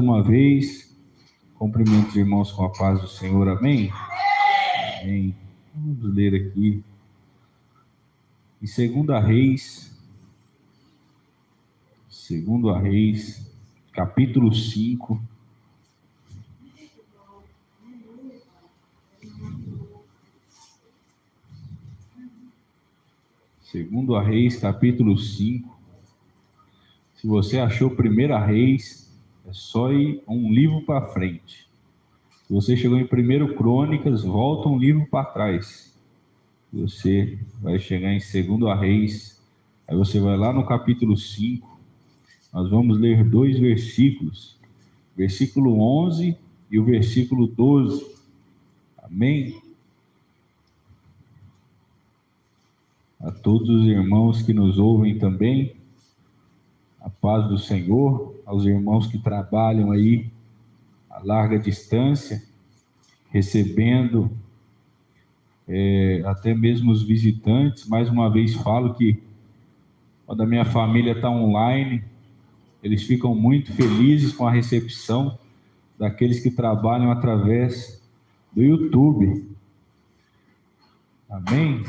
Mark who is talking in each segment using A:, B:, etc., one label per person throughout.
A: Uma vez, cumprimento os irmãos com a paz do Senhor, amém? Amém. Vamos ler aqui em 2 Reis, capítulo 5. Segundo a Reis, capítulo 5. Se você achou 1 Reis, é só ir um livro para frente. Se você chegou em 1 Crônicas, volta um livro para trás. Você vai chegar em 2 Reis, aí você vai lá no capítulo 5. Nós vamos ler 2 versículos, versículo 11 e o versículo 12. Amém? A todos os irmãos que nos ouvem também, a paz do Senhor, aos irmãos que trabalham aí a larga distância, recebendo até mesmo os visitantes. Mais uma vez falo que quando a minha família está online, eles ficam muito felizes com a recepção daqueles que trabalham através do YouTube. Amém?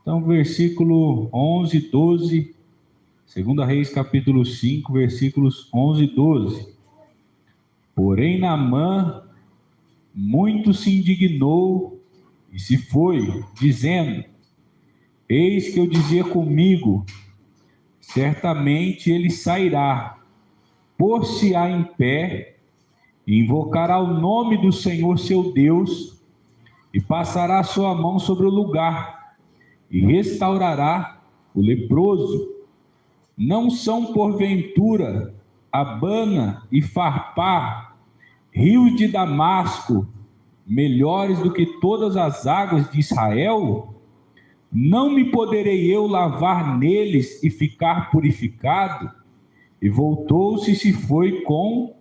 A: Então, versículo 11 e 12, 2 Reis, capítulo 5, versículos 11 e 12. Porém, Naamã muito se indignou e se foi, dizendo: eis que eu dizia comigo, certamente ele sairá, pôr-se-á em pé, e invocará o nome do Senhor seu Deus, e passará a sua mão sobre o lugar, e restaurará o leproso. Não são porventura Abana e Farpar, rios de Damasco, melhores do que todas as águas de Israel? Não me poderei eu lavar neles e ficar purificado? E voltou-se e se foi com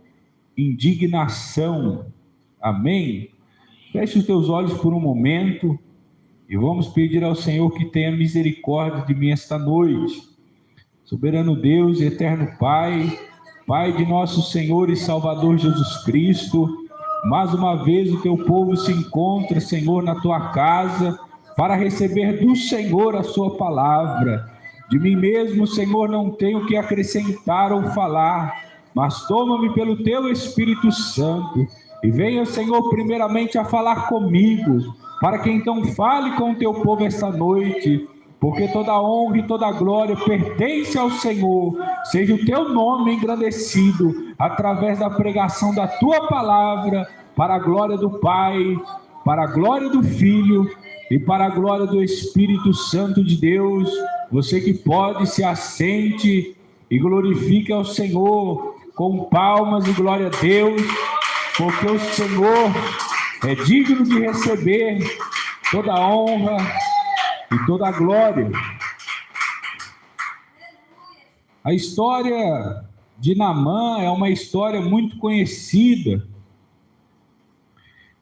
A: indignação. Amém? Feche os teus olhos por um momento e vamos pedir ao Senhor que tenha misericórdia de mim esta noite. Soberano Deus e eterno Pai, Pai de nosso Senhor e Salvador Jesus Cristo, mais uma vez o teu povo se encontra, Senhor, na tua casa, para receber do Senhor a sua palavra. De mim mesmo, Senhor, não tenho que acrescentar ou falar, mas toma-me pelo teu Espírito Santo e venha, Senhor, primeiramente a falar comigo, para que então fale com o teu povo esta noite, porque toda honra e toda glória pertence ao Senhor. Seja o teu nome engrandecido através da pregação da tua palavra, para a glória do Pai, para a glória do Filho e para a glória do Espírito Santo de Deus. Você que pode, se assente e glorifique ao Senhor com palmas e glória a Deus, porque o Senhor é digno de receber toda a honra e toda a glória. A história de Naamã é uma história muito conhecida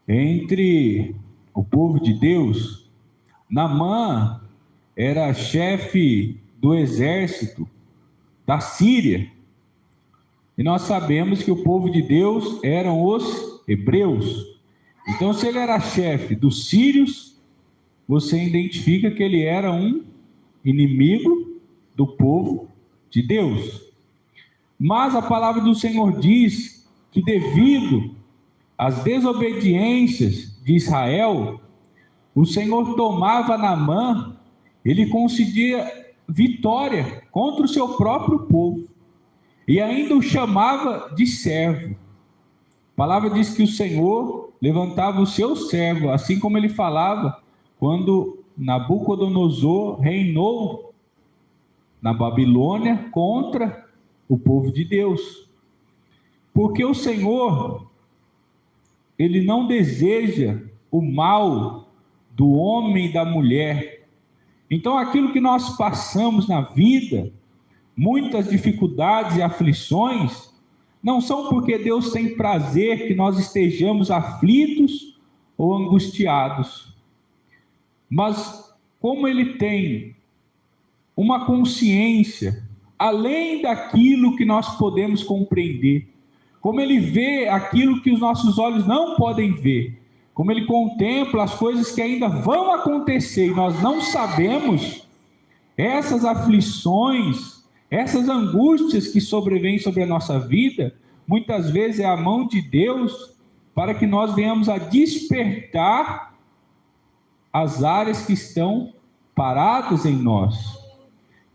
A: entre o povo de Deus. Naamã era chefe do exército da Síria. E nós sabemos que o povo de Deus eram os hebreus. Então, se ele era chefe dos sírios, você identifica que ele era um inimigo do povo de Deus. Mas a palavra do Senhor diz que, devido às desobediências de Israel, o Senhor tomava Naamã, ele concedia vitória contra o seu próprio povo, e ainda o chamava de servo. A palavra diz que o Senhor levantava o seu servo, assim como ele falava quando Nabucodonosor reinou na Babilônia contra o povo de Deus. Porque o Senhor, ele não deseja o mal do homem e da mulher. Então, aquilo que nós passamos na vida, muitas dificuldades e aflições, não são porque Deus tem prazer que nós estejamos aflitos ou angustiados, mas como Ele tem uma consciência além daquilo que nós podemos compreender, como Ele vê aquilo que os nossos olhos não podem ver, como Ele contempla as coisas que ainda vão acontecer e nós não sabemos, essas aflições, essas angústias que sobrevêm sobre a nossa vida, muitas vezes é a mão de Deus para que nós venhamos a despertar as áreas que estão paradas em nós.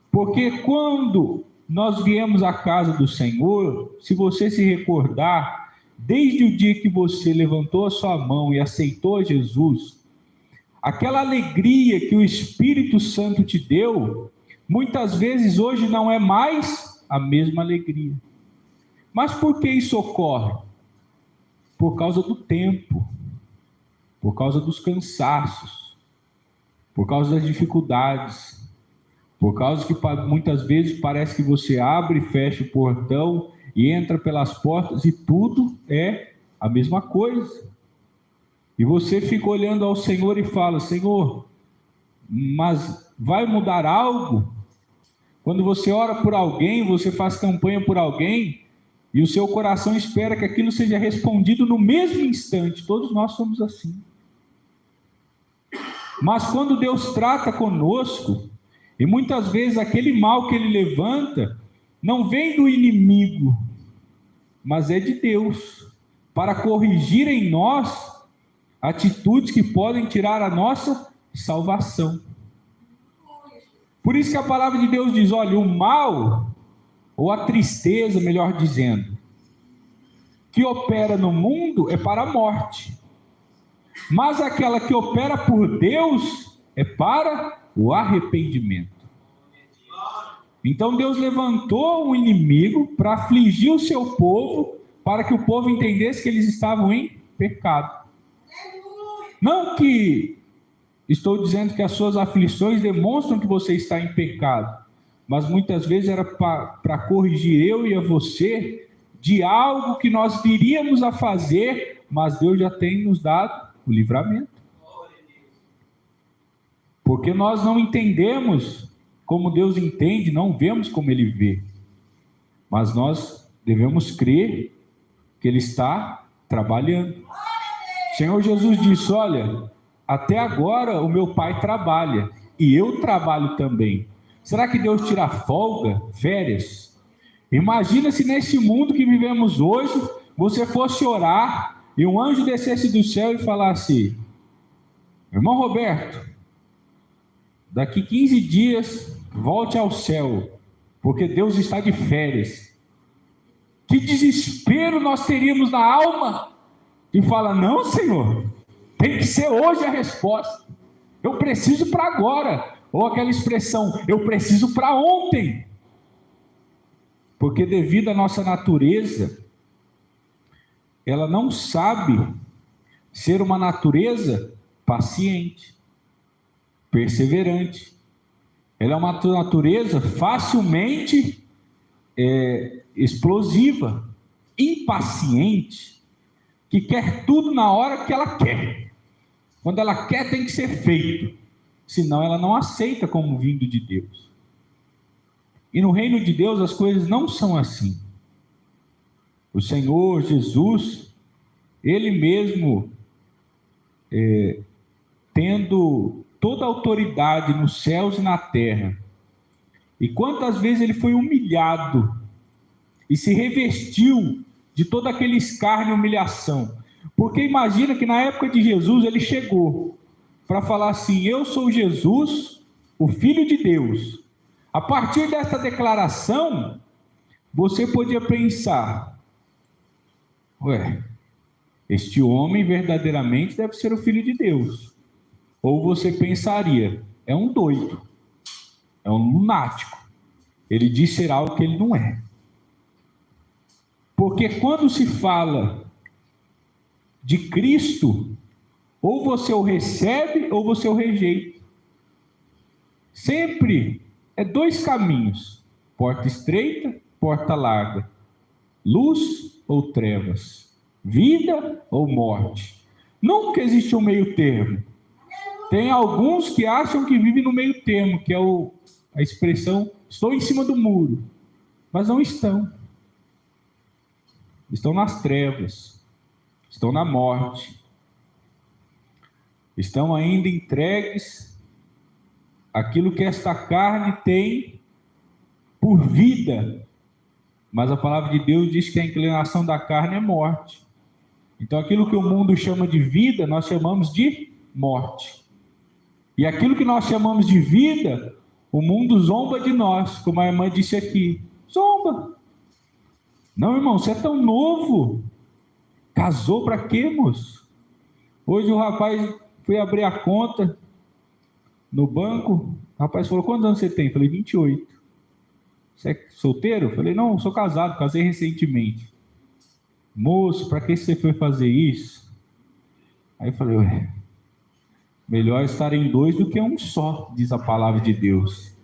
A: Porque quando nós viemos à casa do Senhor, se você se recordar, desde o dia que você levantou a sua mão e aceitou a Jesus, aquela alegria que o Espírito Santo te deu, muitas vezes hoje não é mais a mesma alegria. Mas por que isso ocorre? Por causa do tempo, por causa dos cansaços, por causa das dificuldades, por causa que muitas vezes parece que você abre e fecha o portão e entra pelas portas e tudo é a mesma coisa. E você fica olhando ao Senhor e fala: Senhor, mas vai mudar algo? Quando você ora por alguém, você faz campanha por alguém, e o seu coração espera que aquilo seja respondido no mesmo instante. Todos nós somos assim. Mas quando Deus trata conosco, e muitas vezes aquele mal que Ele levanta, não vem do inimigo, mas é de Deus, para corrigir em nós atitudes que podem tirar a nossa salvação. Por isso que a palavra de Deus diz: olha, o mal, ou a tristeza, melhor dizendo, que opera no mundo é para a morte, mas aquela que opera por Deus é para o arrependimento. Então Deus levantou um inimigo para afligir o seu povo, para que o povo entendesse que eles estavam em pecado. Não que estou dizendo que as suas aflições demonstram que você está em pecado, mas muitas vezes era para corrigir eu e a você de algo que nós viríamos a fazer, mas Deus já tem nos dado o livramento. Porque nós não entendemos como Deus entende, não vemos como Ele vê. Mas nós devemos crer que Ele está trabalhando. O Senhor Jesus disse: olha, até agora o meu Pai trabalha, e eu trabalho também. Será que Deus tira folga, férias? Imagina se nesse mundo que vivemos hoje, você fosse orar, e um anjo descesse do céu e falasse: irmão Roberto, daqui 15 dias, volte ao céu, porque Deus está de férias. Que desespero nós teríamos na alma, e fala: não, Senhor, tem que ser hoje a resposta, eu preciso para agora, ou aquela expressão: eu preciso para ontem, porque devido à nossa natureza, ela não sabe ser uma natureza paciente, perseverante. Ela é uma natureza facilmente explosiva, impaciente, que quer tudo na hora que ela quer. Quando ela quer, tem que ser feito, senão ela não aceita como vindo de Deus. E no reino de Deus as coisas não são assim. O Senhor Jesus, Ele mesmo, tendo toda a autoridade nos céus e na terra, e quantas vezes Ele foi humilhado, e se revestiu de todo aquele escárnio e humilhação, porque imagina que na época de Jesus, Ele chegou para falar assim: eu sou Jesus, o Filho de Deus. A partir dessa declaração, você podia pensar: ué, este homem verdadeiramente deve ser o Filho de Deus. Ou você pensaria: é um doido, é um lunático, ele diz ser algo que ele não é. Porque quando se fala de Cristo, ou você o recebe ou você o rejeita. Sempre é dois caminhos: porta estreita, porta larga, luz ou trevas, vida ou morte. Nunca existe um meio termo. Tem alguns que acham que vivem no meio termo, que é a expressão: estou em cima do muro, mas não estão. estão nas trevas, estão na morte, estão ainda entregues àquilo que esta carne tem por vida, mas a palavra de Deus diz que a inclinação da carne é morte. Então aquilo que o mundo chama de vida, nós chamamos de morte. E aquilo que nós chamamos de vida, o mundo zomba de nós, como a irmã disse aqui. Zomba. Não, irmão, você é tão novo. Casou para quê, moço? Hoje o rapaz foi abrir a conta no banco. O rapaz falou, quantos anos você tem? Eu falei, 28. Você é solteiro? Eu falei, não, sou casado, casei recentemente. Moço, para que você foi fazer isso? Aí eu falei, ué, melhor estar em dois do que um só, diz a palavra de Deus.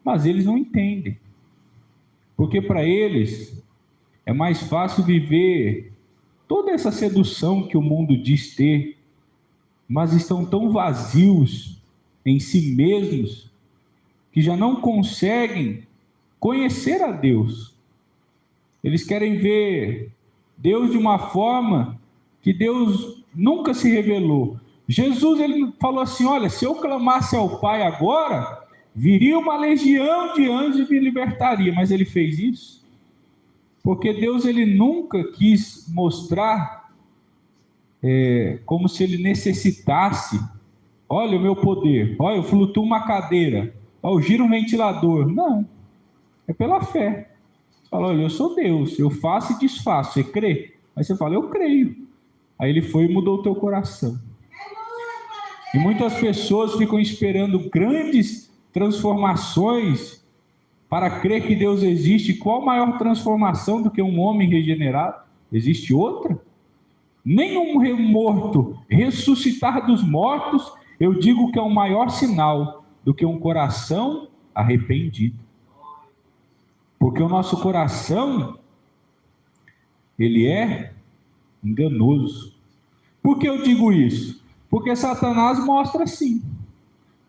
A: Mas eles não entendem. Porque para eles é mais fácil viver toda essa sedução que o mundo diz ter, mas estão tão vazios em si mesmos que já não conseguem conhecer a Deus. Eles querem ver Deus de uma forma que Deus nunca se revelou. Jesus, ele falou assim, olha, se eu clamasse ao Pai agora, viria uma legião de anjos e me libertaria. Mas ele fez isso porque Deus, ele nunca quis mostrar como se ele necessitasse. Olha o meu poder, olha, eu flutuo uma cadeira, olha, eu giro um ventilador. Não, é pela fé. Você fala, olha, eu sou Deus, eu faço e desfaço. Você crê? Aí você fala, eu creio. Aí ele foi e mudou o teu coração. E muitas pessoas ficam esperando grandes transformações para crer que Deus existe. Qual maior transformação do que um homem regenerado? Existe outra? Nem um morto ressuscitar dos mortos, eu digo que é um maior sinal do que um coração arrependido. Porque o nosso coração, ele é enganoso. Por que eu digo isso? Porque Satanás mostra assim.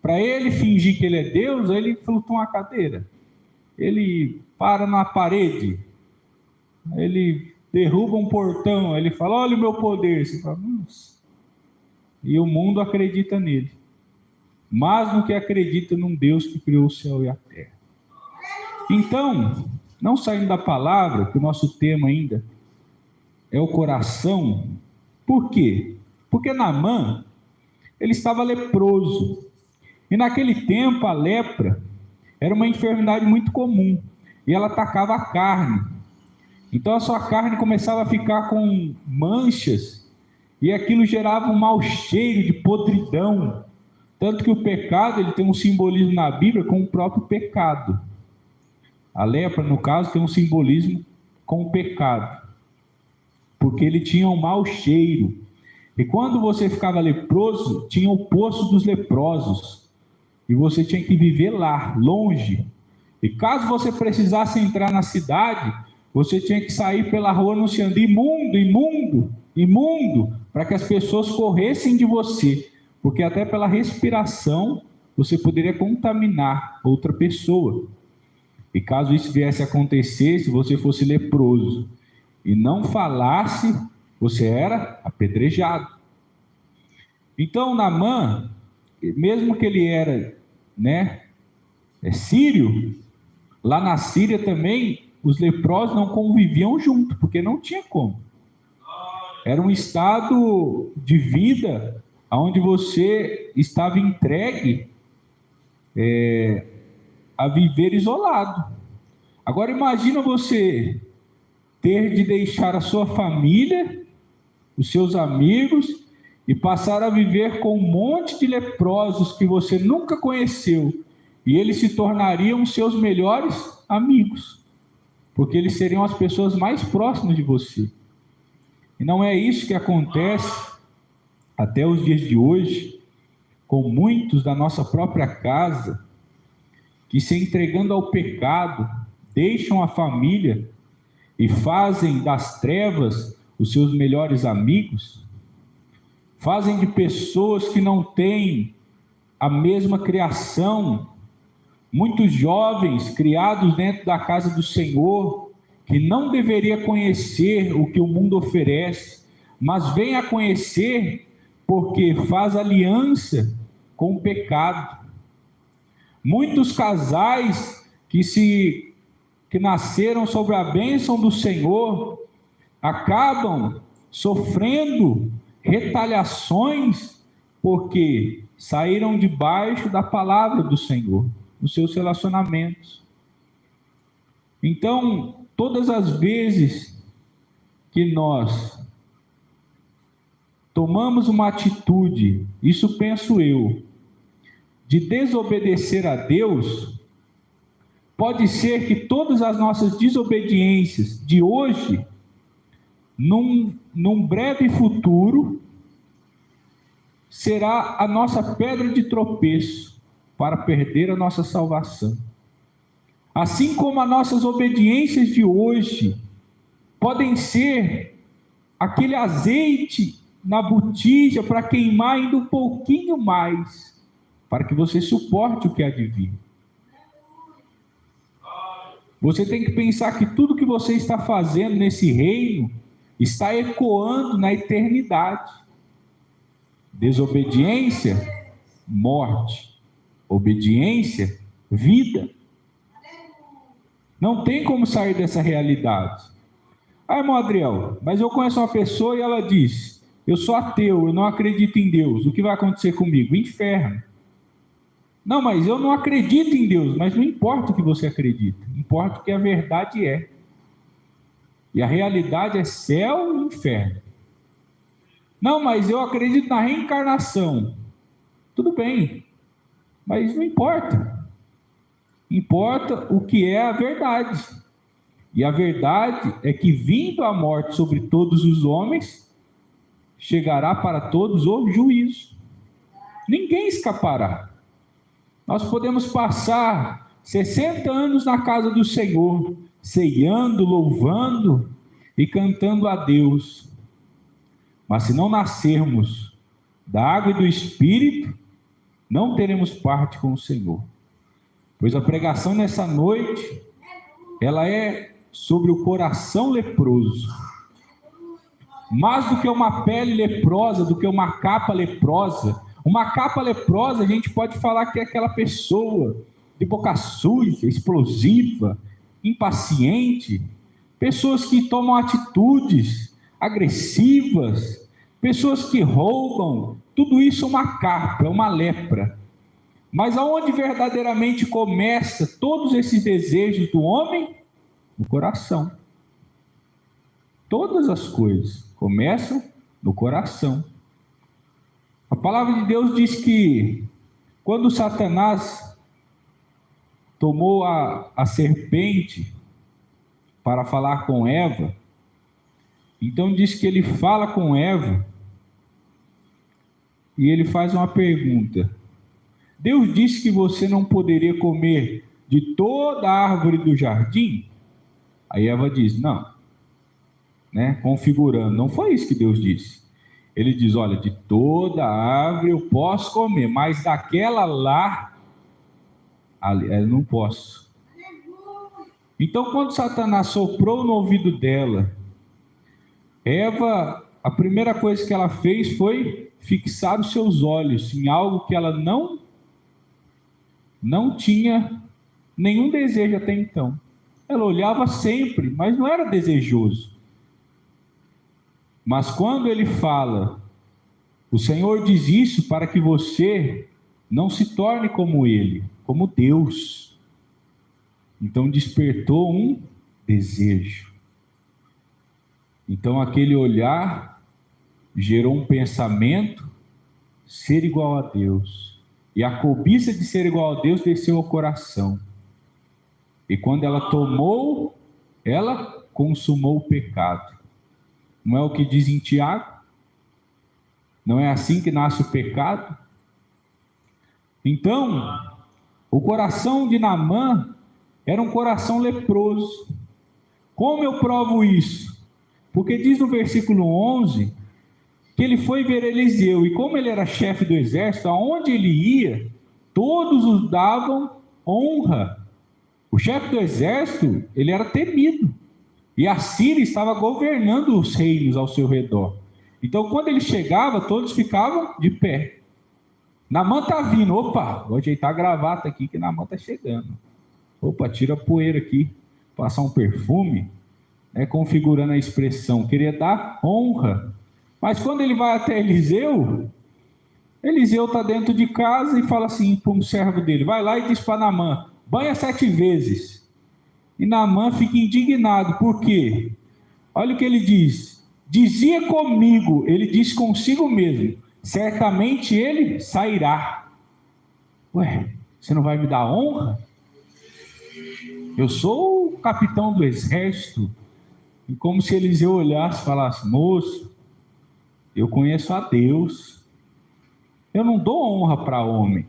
A: Para ele fingir que ele é Deus, ele flutua uma cadeira. Ele para na parede. Ele derruba um portão. Ele fala, olha o meu poder. Você fala, nossa. E o mundo acredita nele. Mais do que acredita num Deus que criou o céu e a terra. Então, não saindo da palavra, que o nosso tema ainda é o coração. Por quê? Porque Naamã, ele estava leproso. E naquele tempo a lepra era uma enfermidade muito comum. E ela atacava a carne. Então a sua carne começava a ficar com manchas. E aquilo gerava um mau cheiro de podridão. Tanto que o pecado, ele tem um simbolismo na Bíblia com o próprio pecado. A lepra, no caso, tem um simbolismo com o pecado. Porque ele tinha um mau cheiro. E quando você ficava leproso, tinha o poço dos leprosos. E você tinha que viver lá, longe. E caso você precisasse entrar na cidade, você tinha que sair pela rua anunciando imundo, imundo, imundo, para que as pessoas corressem de você. Porque até pela respiração, você poderia contaminar outra pessoa. E caso isso viesse a acontecer, se você fosse leproso e não falasse, você era apedrejado. Então Naamã, mesmo que ele era, sírio, lá na Síria também os leprosos não conviviam junto, porque não tinha como. Era um estado de vida onde você estava entregue a viver isolado. Agora imagina você ter de deixar a sua família, os seus amigos, e passar a viver com um monte de leprosos que você nunca conheceu, e eles se tornariam seus melhores amigos, porque eles seriam as pessoas mais próximas de você. E não é isso que acontece até os dias de hoje, com muitos da nossa própria casa, que se entregando ao pecado, deixam a família e fazem das trevas os seus melhores amigos, fazem de pessoas que não têm a mesma criação, muitos jovens criados dentro da casa do Senhor, que não deveria conhecer o que o mundo oferece, mas vem a conhecer porque faz aliança com o pecado. Muitos casais que nasceram sobre a bênção do Senhor acabam sofrendo retaliações porque saíram debaixo da palavra do Senhor nos seus relacionamentos. Então, todas as vezes que nós tomamos uma atitude, isso penso eu, de desobedecer a Deus, pode ser que todas as nossas desobediências de hoje, num breve futuro, será a nossa pedra de tropeço para perder a nossa salvação. Assim como as nossas obediências de hoje podem ser aquele azeite na botija para queimar ainda um pouquinho mais, para que você suporte o que há de vir. Você tem que pensar que tudo que você está fazendo nesse reino está ecoando na eternidade. Desobediência, morte. Obediência, vida. Não tem como sair dessa realidade. Ah, irmão Adriel, mas eu conheço uma pessoa e ela diz: eu sou ateu, eu não acredito em Deus. O que vai acontecer comigo? Inferno. Não, mas eu não acredito em Deus. Mas não importa o que você acredita, importa o que a verdade é. E a realidade é céu e inferno. Não, mas eu acredito na reencarnação. Tudo bem, mas não importa. Importa o que é a verdade. E a verdade é que, vindo a morte sobre todos os homens, chegará para todos o juízo. Ninguém escapará. Nós podemos passar 60 anos na casa do Senhor, ceando, louvando e cantando a Deus. Mas se não nascermos da água e do Espírito, não teremos parte com o Senhor. Pois a pregação nessa noite, ela é sobre o coração leproso. Mais do que uma pele leprosa, do que uma capa leprosa. Uma capa leprosa, a gente pode falar que é aquela pessoa de boca suja, explosiva, impaciente, pessoas que tomam atitudes agressivas, pessoas que roubam. Tudo isso é uma capa, é uma lepra. Mas aonde verdadeiramente começa todos esses desejos do homem? No coração. Todas as coisas começam no coração. A palavra de Deus diz que quando Satanás tomou a serpente para falar com Eva, então diz que ele fala com Eva e ele faz uma pergunta: Deus disse que você não poderia comer de toda a árvore do jardim? Aí Eva diz: não, configurando, não foi isso que Deus disse. Ele diz: olha, de toda a árvore eu posso comer, mas daquela lá, eu não posso. Então, quando Satanás soprou no ouvido dela, Eva, a primeira coisa que ela fez foi fixar os seus olhos em algo que ela não tinha nenhum desejo até então. Ela olhava sempre, mas não era desejoso. Mas quando ele fala, o Senhor diz isso para que você não se torne como ele, como Deus. Então despertou um desejo. Então aquele olhar gerou um pensamento: ser igual a Deus. E a cobiça de ser igual a Deus desceu ao coração. E quando ela tomou, ela consumou o pecado. Não é o que diz em Tiago? Não é assim que nasce o pecado? Então, o coração de Naamã era um coração leproso. Como eu provo isso? Porque diz no versículo 11, que ele foi ver Eliseu, e como ele era chefe do exército, aonde ele ia, todos os davam honra. O chefe do exército, ele era temido. E a Síria estava governando os reinos ao seu redor. Então, quando ele chegava, todos ficavam de pé. Naamã está vindo. Opa, vou ajeitar a gravata aqui que Naamã está chegando. Opa, tira a poeira aqui. Passar um perfume. Configurando a expressão. Queria dar honra. Mas quando ele vai até Eliseu, Eliseu está dentro de casa e fala assim para um servo dele: vai lá e diz para Naamã: banha 7 vezes. E Naamã fica indignado. Por quê? Olha o que ele diz. Dizia comigo, ele diz consigo mesmo: certamente ele sairá. Ué, você não vai me dar honra? Eu sou o capitão do exército. E como se Eliseu olhasse e falasse: moço, eu conheço a Deus. Eu não dou honra para homem.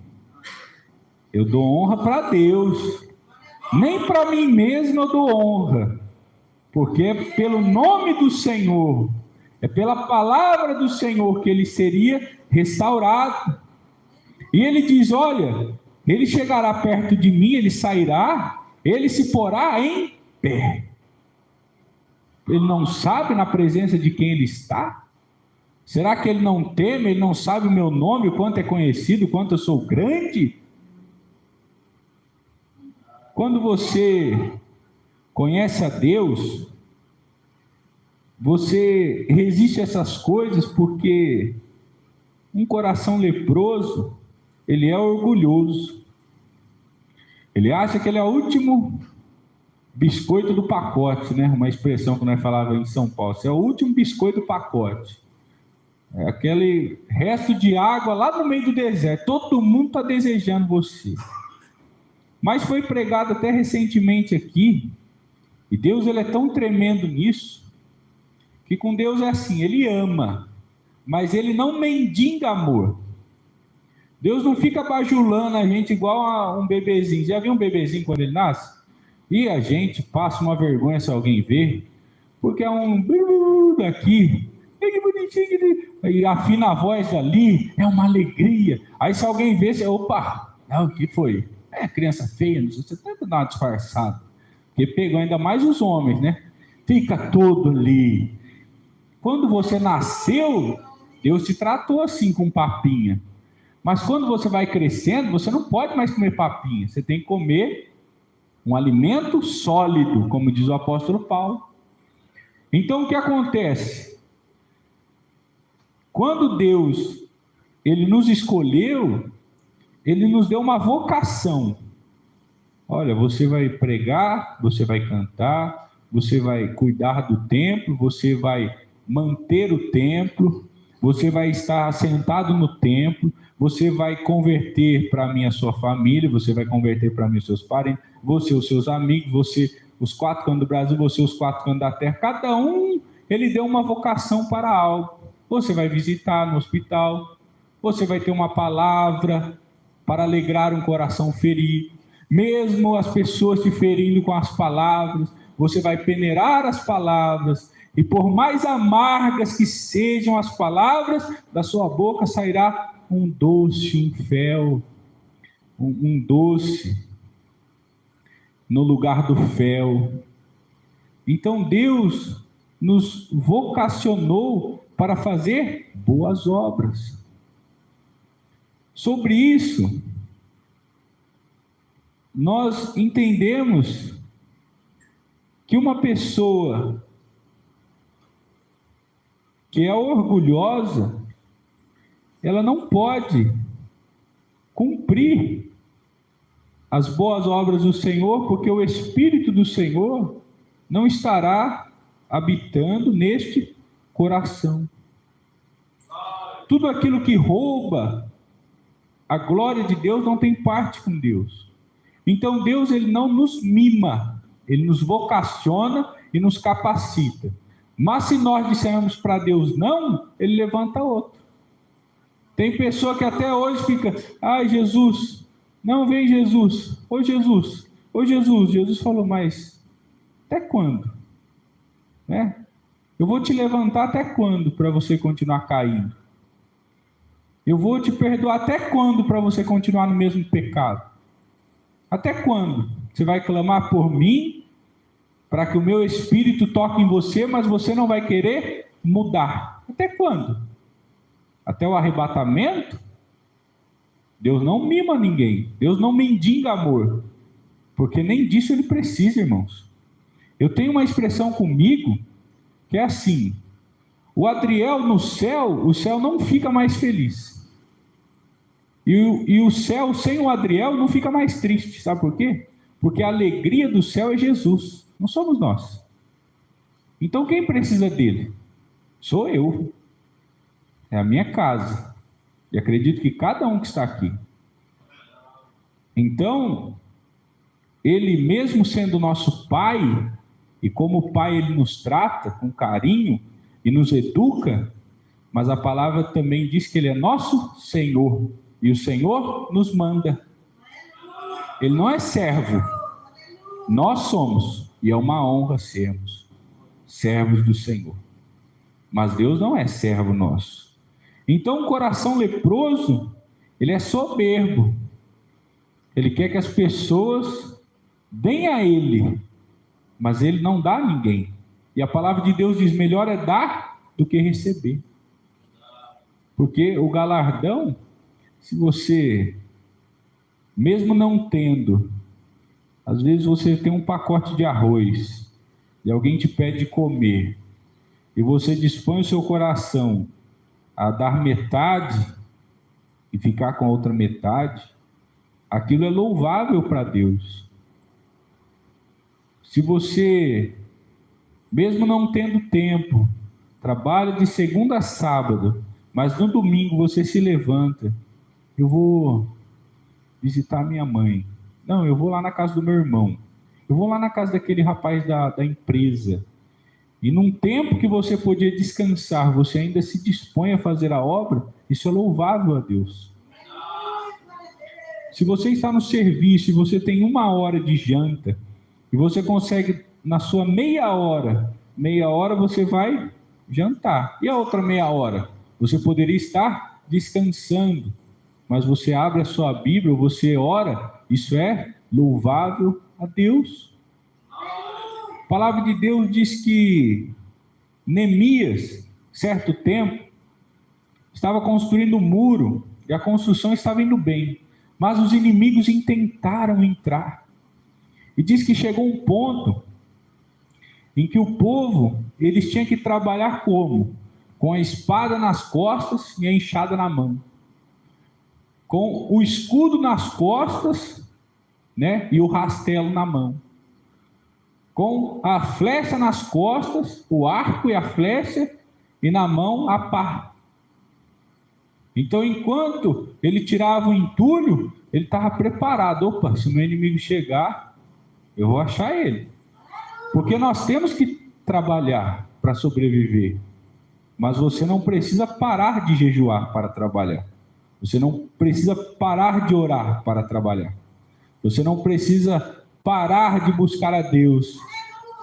A: Eu dou honra para Deus. Nem para mim mesmo eu dou honra. Porque é pelo nome do Senhor, é pela palavra do Senhor que ele seria restaurado. E ele diz: olha, ele chegará perto de mim, ele sairá, ele se porá em pé. Ele não sabe na presença de quem ele está? Será que ele não teme, ele não sabe o meu nome, o quanto é conhecido, o quanto eu sou grande? Quando você conhece a Deus, você resiste a essas coisas, porque um coração leproso, ele é orgulhoso. Ele acha que ele é o último biscoito do pacote, né? Uma expressão que nós falávamos em São Paulo. Você é o último biscoito do pacote. É aquele resto de água lá no meio do deserto. Todo mundo está desejando você. Mas foi pregado até recentemente aqui, e Deus ele é tão tremendo nisso, que com Deus é assim: ele ama, mas ele não mendiga amor. Deus não fica bajulando a gente igual a um bebezinho. Já viu um bebezinho quando ele nasce? E a gente passa uma vergonha se alguém ver, porque é um daqui, que bonitinho, e afina a voz ali, é uma alegria. Aí se alguém vê, você, opa, o que foi? É criança feia, não sei, você tenta dar uma disfarçada, porque pegou ainda mais os homens, né? Fica todo ali. Quando você nasceu, Deus te tratou assim, com papinha. Mas quando você vai crescendo, você não pode mais comer papinha. Você tem que comer um alimento sólido, como diz o apóstolo Paulo. Então o que acontece? Quando Deus ele nos escolheu, ele nos deu uma vocação. Olha, você vai pregar, você vai cantar, você vai cuidar do templo, você vai manter o templo, você vai estar sentado no templo, você vai converter para mim a sua família, você vai converter para mim os seus parentes, você os seus amigos, você os 4 cantos do Brasil, você os 4 cantos da terra. Cada um, ele deu uma vocação para algo. Você vai visitar no hospital, você vai ter uma palavra para alegrar um coração ferido. Mesmo as pessoas te ferindo com as palavras, você vai peneirar as palavras, e por mais amargas que sejam as palavras, da sua boca sairá um doce, um fel, um doce no lugar do fel. Então Deus nos vocacionou para fazer boas obras. Sobre isso, nós entendemos que uma pessoa que é orgulhosa, ela não pode cumprir as boas obras do Senhor, porque o Espírito do Senhor não estará habitando neste coração. Tudo aquilo que rouba a glória de Deus não tem parte com Deus. Então Deus ele não nos mima, ele nos vocaciona e nos capacita. Mas se nós dissermos para Deus não, ele levanta outro. Tem pessoa que até hoje fica: ai Jesus, não vem Jesus, ô Jesus, ô Jesus. Jesus falou: mas até quando? Né? Eu vou te levantar até quando para você continuar caindo? Eu vou te perdoar até quando para você continuar no mesmo pecado? Até quando? Você vai clamar por mim? para que o meu espírito toque em você, mas você não vai querer mudar. Até quando? Até o arrebatamento? Deus não mima ninguém, Deus não mendiga amor, porque nem disso Ele precisa, irmãos. Eu tenho uma expressão comigo, que é assim: o Adriel no céu, o céu não fica mais feliz, e o céu sem o Adriel não fica mais triste, sabe por quê? Porque a alegria do céu é Jesus, não somos nós. Então quem precisa dele? Sou eu, é a minha casa, e acredito que cada um que está aqui. Então, Ele mesmo sendo nosso Pai, e como Pai Ele nos trata com carinho e nos educa, mas a palavra também diz que Ele é nosso Senhor, e o Senhor nos manda. Ele não é servo, nós somos, e é uma honra sermos servos do Senhor, mas Deus não é servo nosso. Então o coração leproso, ele é soberbo, ele quer que as pessoas deem a ele, mas ele não dá a ninguém, e a palavra de Deus diz: melhor é dar do que receber, porque o galardão, se você, mesmo não tendo, às vezes você tem um pacote de arroz, e alguém te pede de comer, e você dispõe o seu coração a dar metade, e ficar com a outra metade, aquilo é louvável para Deus. Se você, mesmo não tendo tempo, trabalha de segunda a sábado, mas no domingo você se levanta: eu vou visitar minha mãe, não, eu vou lá na casa do meu irmão, eu vou lá na casa daquele rapaz da empresa, e num tempo que você podia descansar, você ainda se dispõe a fazer a obra, isso é louvável a Deus. Se você está no serviço e você tem 1 hora de janta, e você consegue, na sua meia hora você vai jantar, e a outra meia hora você poderia estar descansando, mas você abre a sua Bíblia, você ora, isso é louvável a Deus. A palavra de Deus diz que Neemias, certo tempo, estava construindo um muro, e a construção estava indo bem, mas os inimigos intentaram entrar, e diz que chegou um ponto em que o povo, eles tinham que trabalhar como? Com a espada nas costas e a enxada na mão, com o escudo nas costas, né, e o rastelo na mão, com a flecha nas costas, o arco e a flecha, e na mão a pá. Então, enquanto ele tirava o entulho, ele estava preparado: opa, se o meu inimigo chegar, eu vou achar ele. Porque nós temos que trabalhar para sobreviver, mas você não precisa parar de jejuar para trabalhar, você não precisa parar de orar para trabalhar, você não precisa parar de buscar a Deus,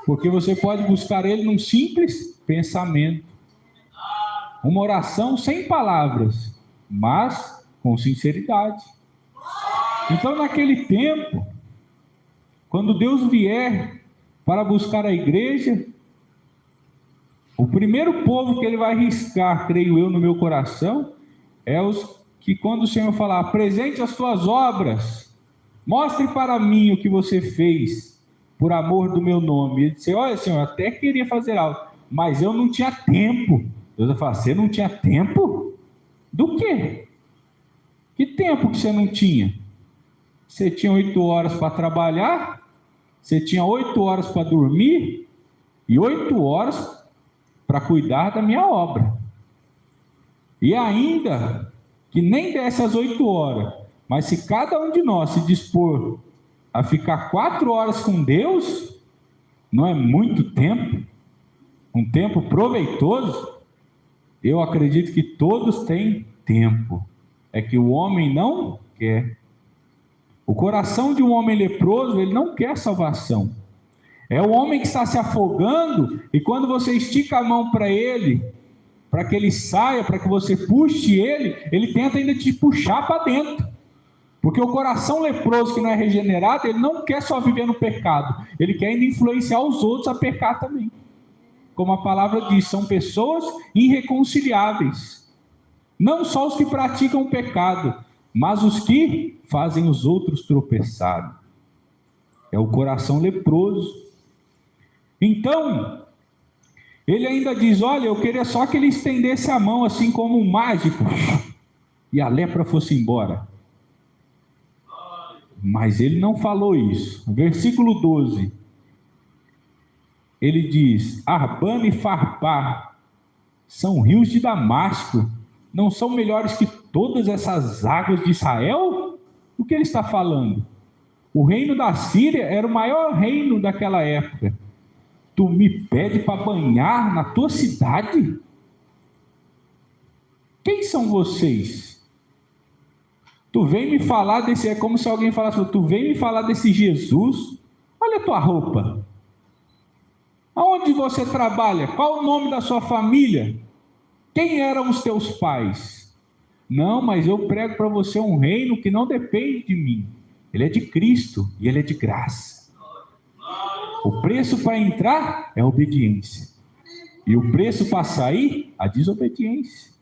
A: porque você pode buscar Ele num simples pensamento, uma oração sem palavras, mas com sinceridade. Então, naquele tempo, quando Deus vier para buscar a igreja, o primeiro povo que Ele vai riscar, creio eu, no meu coração, é os que, quando o Senhor falar: apresente as tuas obras, mostre para mim o que você fez por amor do meu nome. Ele disse: olha, Senhor, eu até queria fazer algo, mas eu não tinha tempo. Deus vai falar: você não tinha tempo? Do quê? Que tempo que você não tinha? Você tinha 8 horas para trabalhar, você tinha 8 horas para dormir, e 8 horas para cuidar da minha obra. E ainda que nem dessas 8 horas, mas se cada um de nós se dispor a ficar 4 horas com Deus, não é muito tempo? Um tempo proveitoso? Eu acredito que todos têm tempo, é que o homem não quer. O coração de um homem leproso, ele não quer salvação. É o homem que está se afogando, e quando você estica a mão para ele, para que ele saia, para que você puxe ele, ele tenta ainda te puxar para dentro, Porque o coração leproso que não é regenerado, ele não quer só viver no pecado, ele quer ainda influenciar os outros a pecar também. Como a palavra diz, são pessoas irreconciliáveis. Não só os que praticam o pecado, mas os que fazem os outros tropeçarem. É o coração leproso. Então, ele ainda diz, olha, eu queria só que ele estendesse a mão assim como um mágico, e a lepra fosse embora. Mas ele não falou isso. Versículo 12. Ele diz, Arbana e Farpar são rios de Damasco, não são melhores que todas essas águas de Israel? O que ele está falando? O reino da Síria era o maior reino daquela época. Tu me pede para banhar na tua cidade? Quem são vocês? Tu vem me falar desse... É como se alguém falasse, tu vem me falar desse Jesus? Olha a tua roupa. Aonde você trabalha? Qual o nome da sua família? Quem eram os teus pais? Não, mas eu prego para você um reino que não depende de mim. Ele é de Cristo e ele é de graça. O preço para entrar é a obediência. E o preço para sair, a desobediência.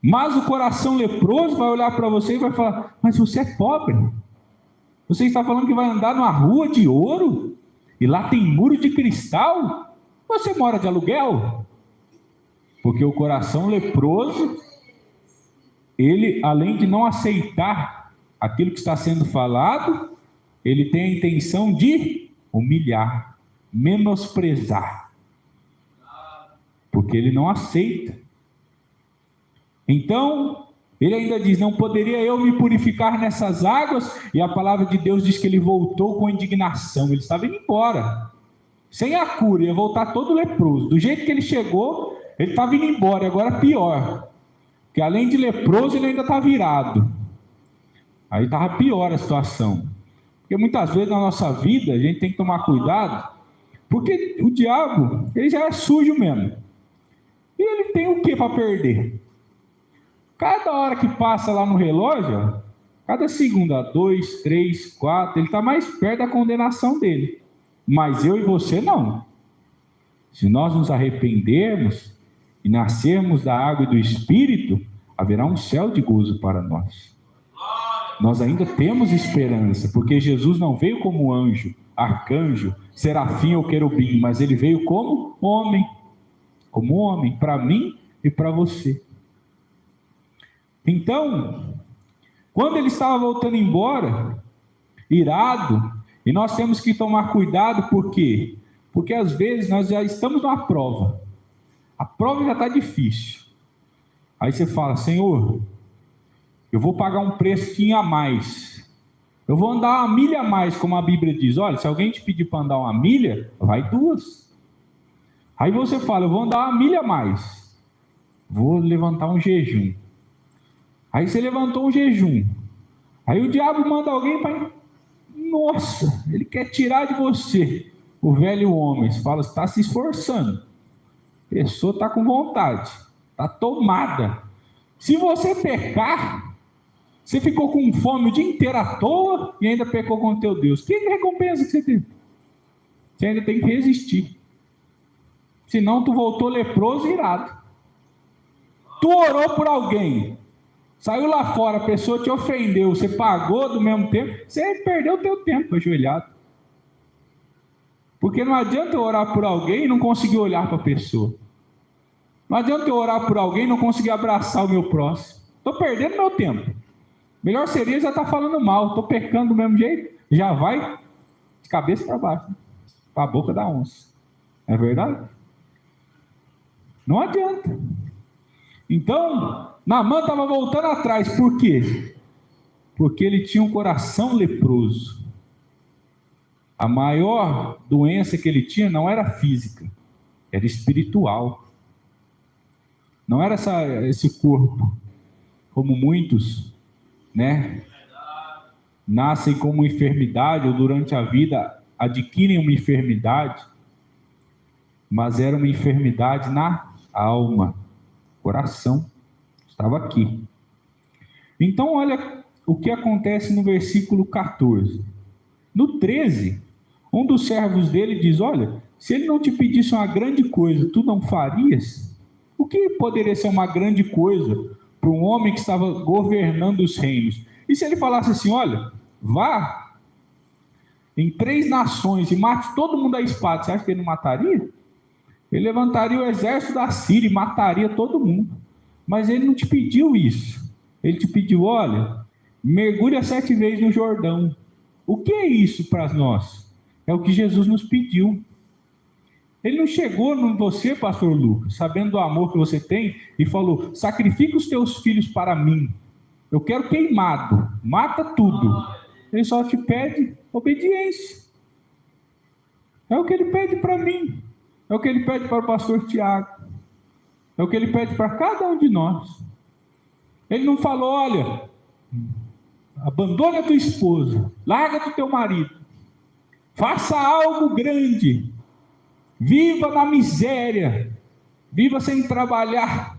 A: Mas o coração leproso vai olhar para você e vai falar, mas você é pobre. Você está falando que vai andar numa rua de ouro? E lá tem muro de cristal? Você mora de aluguel? Porque o coração leproso, ele, além de não aceitar aquilo que está sendo falado, ele tem a intenção de humilhar, menosprezar. Porque ele não aceita. Então, ele ainda diz, não poderia eu me purificar nessas águas? E a palavra de Deus diz que ele voltou com indignação, ele estava indo embora. Sem a cura, ia voltar todo leproso. Do jeito que ele chegou, ele estava indo embora, e agora pior. Porque além de leproso, ele ainda está virado. Aí estava pior a situação. Porque muitas vezes na nossa vida, a gente tem que tomar cuidado, porque o diabo, ele já é sujo mesmo. E ele tem o que para perder? Cada hora que passa lá no relógio, cada segunda, 2, 3, 4, ele está mais perto da condenação dele. Mas eu e você não. Se nós nos arrependermos e nascermos da água e do Espírito, haverá um céu de gozo para nós. Nós ainda temos esperança, porque Jesus não veio como anjo, arcanjo, serafim ou querubim, mas ele veio como homem, para mim e para você. Então, quando ele estava voltando embora, irado, e nós temos que tomar cuidado, por quê? Porque às vezes nós já estamos numa prova, a prova já está difícil, aí você fala, Senhor, eu vou pagar um precinho a mais, eu vou andar 1 milha a mais, como a Bíblia diz, olha, se alguém te pedir para andar 1 milha, vai 2, aí você fala, eu vou andar 1 milha a mais, vou levantar um jejum, aí você levantou um jejum, aí o diabo manda alguém para... Nossa, ele quer tirar de você o velho homem. Você fala, está se esforçando. A pessoa está com vontade, está tomada. Se você pecar, você ficou com fome o dia inteiro à toa e ainda pecou com o teu Deus. Que recompensa que você tem? Você ainda tem que resistir. Senão tu voltou leproso e irado. Tu orou por alguém, saiu lá fora, a pessoa te ofendeu, você pagou do mesmo tempo, você perdeu o teu tempo ajoelhado. Porque não adianta eu orar por alguém e não conseguir olhar para a pessoa. Não adianta eu orar por alguém e não conseguir abraçar o meu próximo. Estou perdendo meu tempo. Melhor seria já estar falando mal, estou pecando do mesmo jeito, já vai de cabeça para baixo, para a boca da onça. Não é verdade? Não adianta. Então, Naamã estava voltando atrás, por quê? Porque ele tinha um coração leproso. A maior doença que ele tinha não era física, era espiritual. Não era esse corpo, como muitos, né, nascem com uma enfermidade ou durante a vida adquirem uma enfermidade, mas era uma enfermidade na alma, coração. Estava aqui. Então, olha o que acontece no versículo 14. No 13, um dos servos dele diz: olha, se ele não te pedisse uma grande coisa, tu não farias? O que poderia ser uma grande coisa para um homem que estava governando os reinos? E se ele falasse assim: olha, vá em 3 nações e mate todo mundo à espada, você acha que ele não mataria? Ele levantaria o exército da Síria e mataria todo mundo. Mas ele não te pediu isso. Ele te pediu: olha, mergulha 7 vezes no Jordão. O que é isso para nós? É o que Jesus nos pediu. Ele não chegou em você, pastor Lucas, sabendo do amor que você tem, e falou: sacrifica os teus filhos para mim. Eu quero queimado, mata tudo. Ele só te pede obediência. É o que ele pede para mim. É o que ele pede para o pastor Tiago. É o que ele pede para cada um de nós. Ele não falou: olha, abandone a tua esposa, larga do teu marido, faça algo grande, viva na miséria, viva sem trabalhar,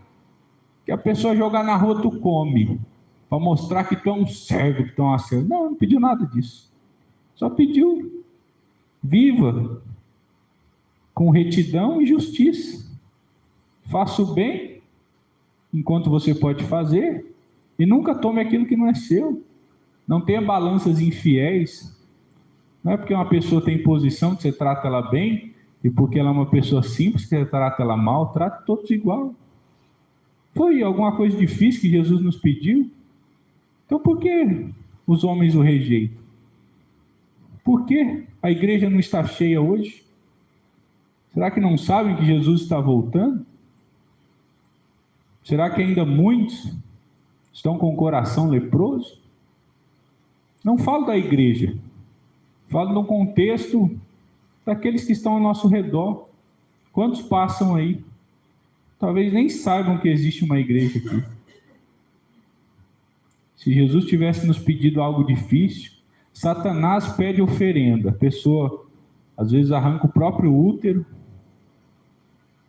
A: que a pessoa jogar na rua tu come, para mostrar que tu é um servo, que tu é uma serva. Não pediu nada disso. Só pediu: viva com retidão e justiça. Faça o bem enquanto você pode fazer, e nunca tome aquilo que não é seu. Não tenha balanças infiéis. Não é porque uma pessoa tem posição que você trata ela bem, e porque ela é uma pessoa simples que você trata ela mal. Trate todos igual. Foi alguma coisa difícil que Jesus nos pediu? Então por que os homens o rejeitam? Por que a igreja não está cheia hoje? Será que não sabem que Jesus está voltando? Será que ainda muitos estão com o coração leproso? Não falo da igreja, falo no contexto daqueles que estão ao nosso redor. Quantos passam aí? Talvez nem saibam que existe uma igreja aqui. Se Jesus tivesse nos pedido algo difícil, Satanás pede oferenda. A pessoa às vezes arranca o próprio útero,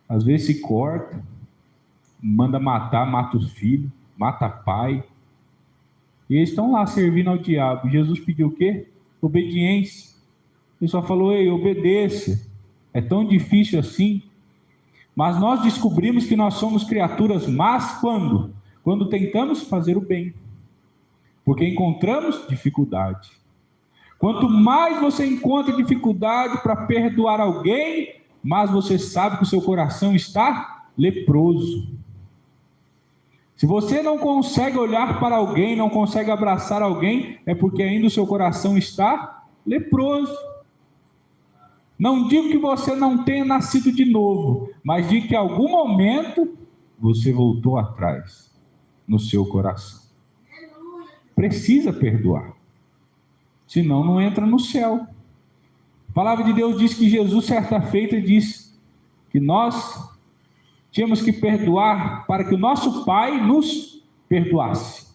A: às vezes se corta, manda matar, mata os filhos, mata pai. E eles estão lá servindo ao diabo. Jesus pediu o quê? Obediência. Ele só falou: ei, obedeça. É tão difícil assim. Mas nós descobrimos que nós somos criaturas más quando? Quando tentamos fazer o bem. Porque encontramos dificuldade. Quanto mais você encontra dificuldade para perdoar alguém, mais você sabe que o seu coração está leproso. Se você não consegue olhar para alguém, não consegue abraçar alguém, é porque ainda o seu coração está leproso. Não digo que você não tenha nascido de novo, mas digo que em algum momento você voltou atrás no seu coração. Precisa perdoar, senão não entra no céu. A palavra de Deus diz que Jesus, certa feita, disse que nós tínhamos que perdoar para que o nosso Pai nos perdoasse.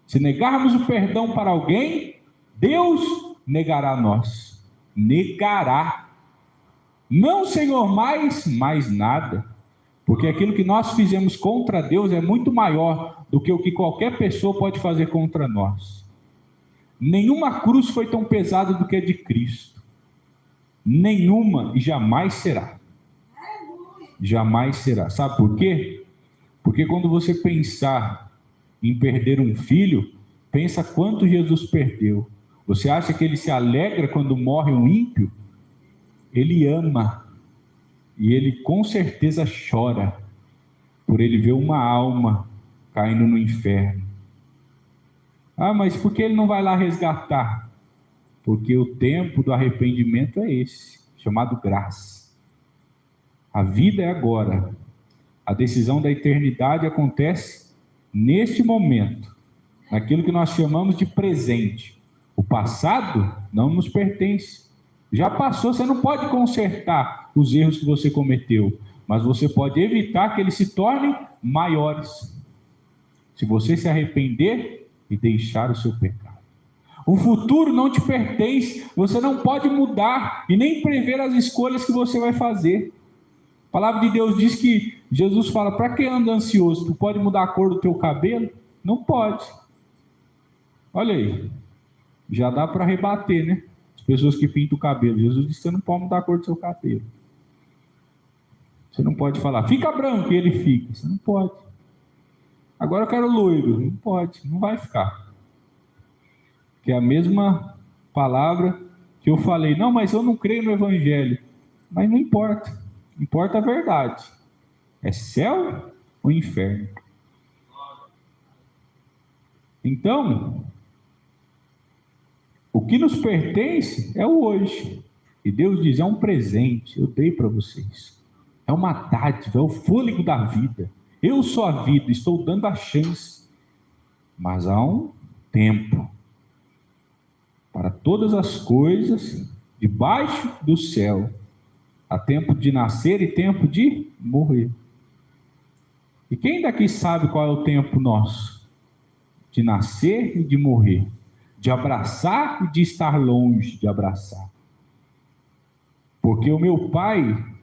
A: Se negarmos o perdão para alguém, Deus negará a nós. Negará. Não, Senhor, mais nada. Porque aquilo que nós fizemos contra Deus é muito maior do que o que qualquer pessoa pode fazer contra nós. Nenhuma cruz foi tão pesada do que a de Cristo. Nenhuma, e jamais será. Jamais será. Sabe por quê? Porque quando você pensar em perder um filho, pensa quanto Jesus perdeu. Você acha que ele se alegra quando morre um ímpio? Ele ama. E ele com certeza chora por ele ver uma alma caindo no inferno. Ah, mas por que ele não vai lá resgatar? Porque o tempo do arrependimento é esse, chamado graça. A vida é agora. A decisão da eternidade acontece neste momento, naquilo que nós chamamos de presente. O passado não nos pertence. Já passou, você não pode consertar os erros que você cometeu, mas você pode evitar que eles se tornem maiores. Se você se arrepender e deixar o seu pecado. O futuro não te pertence, você não pode mudar e nem prever as escolhas que você vai fazer. A palavra de Deus diz que Jesus fala: para que anda ansioso? Tu pode mudar a cor do teu cabelo? Não pode. Olha aí, já dá para rebater, né? As pessoas que pintam o cabelo. Jesus disse: você não pode mudar a cor do seu cabelo. Você não pode falar, fica branco, e ele fica. Você não pode. Agora eu quero loiro. Não pode, não vai ficar. Que é a mesma palavra que eu falei. Não, mas eu não creio no Evangelho. Mas não importa. Importa a verdade. É céu ou inferno? Então, o que nos pertence é o hoje. E Deus diz: é um presente, eu dei para vocês. É uma dádiva, é o fôlego da vida. Eu sou a vida, estou dando a chance. Mas há um tempo para todas as coisas debaixo do céu. Há tempo de nascer e tempo de morrer. E quem daqui sabe qual é o tempo nosso? De nascer e de morrer. De abraçar e de estar longe de abraçar. Porque o meu pai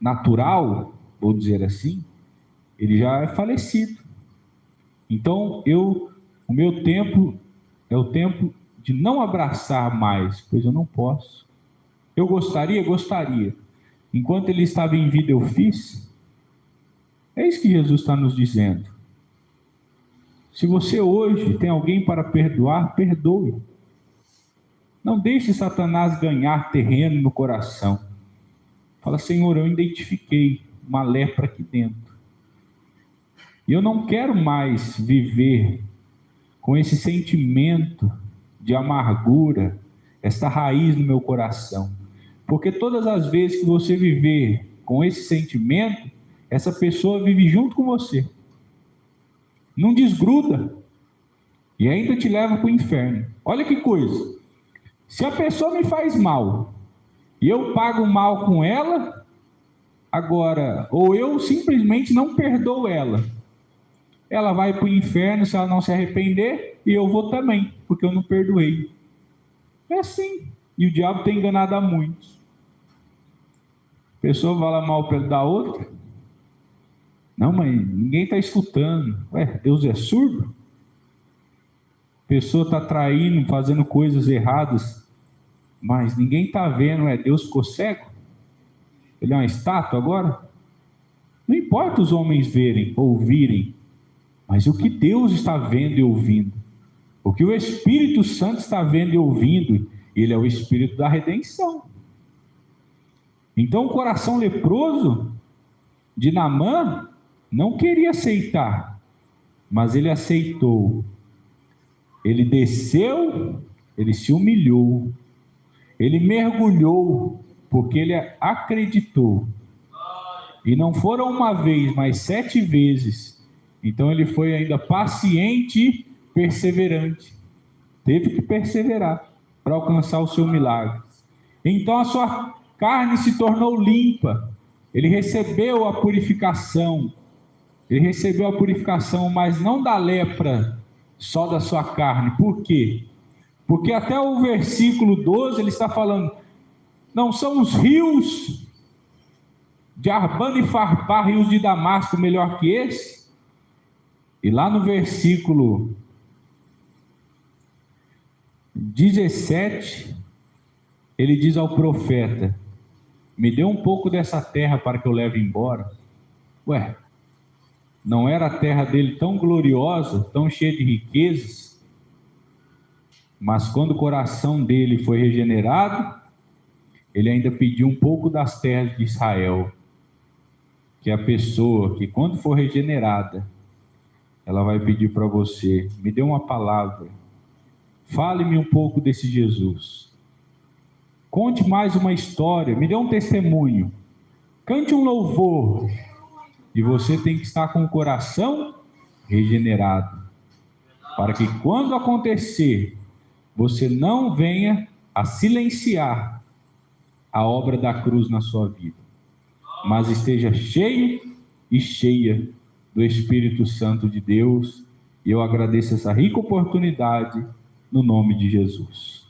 A: natural, vou dizer assim, ele já é falecido. Então o meu tempo é o tempo de não abraçar mais, pois eu não posso. Eu gostaria? Gostaria. Enquanto ele estava em vida eu fiz. É isso que Jesus está nos dizendo. Se você hoje tem alguém para perdoar, perdoe. Não deixe Satanás ganhar terreno no coração. Fala: Senhor, eu identifiquei uma lepra aqui dentro. E eu não quero mais viver com esse sentimento de amargura, esta raiz no meu coração. Porque todas as vezes que você viver com esse sentimento, essa pessoa vive junto com você. Não desgruda. E ainda te leva para o inferno. Olha que coisa. Se a pessoa me faz mal, e eu pago mal com ela, agora, ou eu simplesmente não perdoo ela, ela vai para o inferno se ela não se arrepender, e eu vou também, porque eu não perdoei. É assim. E o diabo tem enganado a muitos. A pessoa fala mal da outra. Não, mas ninguém está escutando. Ué, Deus é surdo? A pessoa está traindo, fazendo coisas erradas, mas ninguém está vendo. Deus ficou cego? Ele é uma estátua agora? Não importa os homens verem, ouvirem, mas o que Deus está vendo e ouvindo, o que o Espírito Santo está vendo e ouvindo, ele é o Espírito da redenção. Então o coração leproso de Naamã não queria aceitar, mas ele aceitou. Ele desceu, ele se humilhou, ele mergulhou, porque ele acreditou. E não foram uma vez, mas 7 vezes. Então ele foi ainda paciente e perseverante. Teve que perseverar para alcançar o seu milagre. Então a sua carne se tornou limpa. Ele recebeu a purificação. Ele recebeu a purificação, mas não da lepra, só da sua carne. Por quê? Porque até o versículo 12 ele está falando: não são os rios de Arbana e Farpá, rios de Damasco, melhor que esse? E lá no versículo 17, ele diz ao profeta: me dê um pouco dessa terra para que eu leve embora. Ué, não era a terra dele tão gloriosa, tão cheia de riquezas? Mas quando o coração dele foi regenerado, ele ainda pediu um pouco das terras de Israel. Que é a pessoa que, quando for regenerada, ela vai pedir para você: me dê uma palavra, fale-me um pouco desse Jesus, conte mais uma história, me dê um testemunho, cante um louvor. E você tem que estar com o coração regenerado, para que quando acontecer, você não venha a silenciar a obra da cruz na sua vida, mas esteja cheio e cheia do Espírito Santo de Deus. E eu agradeço essa rica oportunidade no nome de Jesus.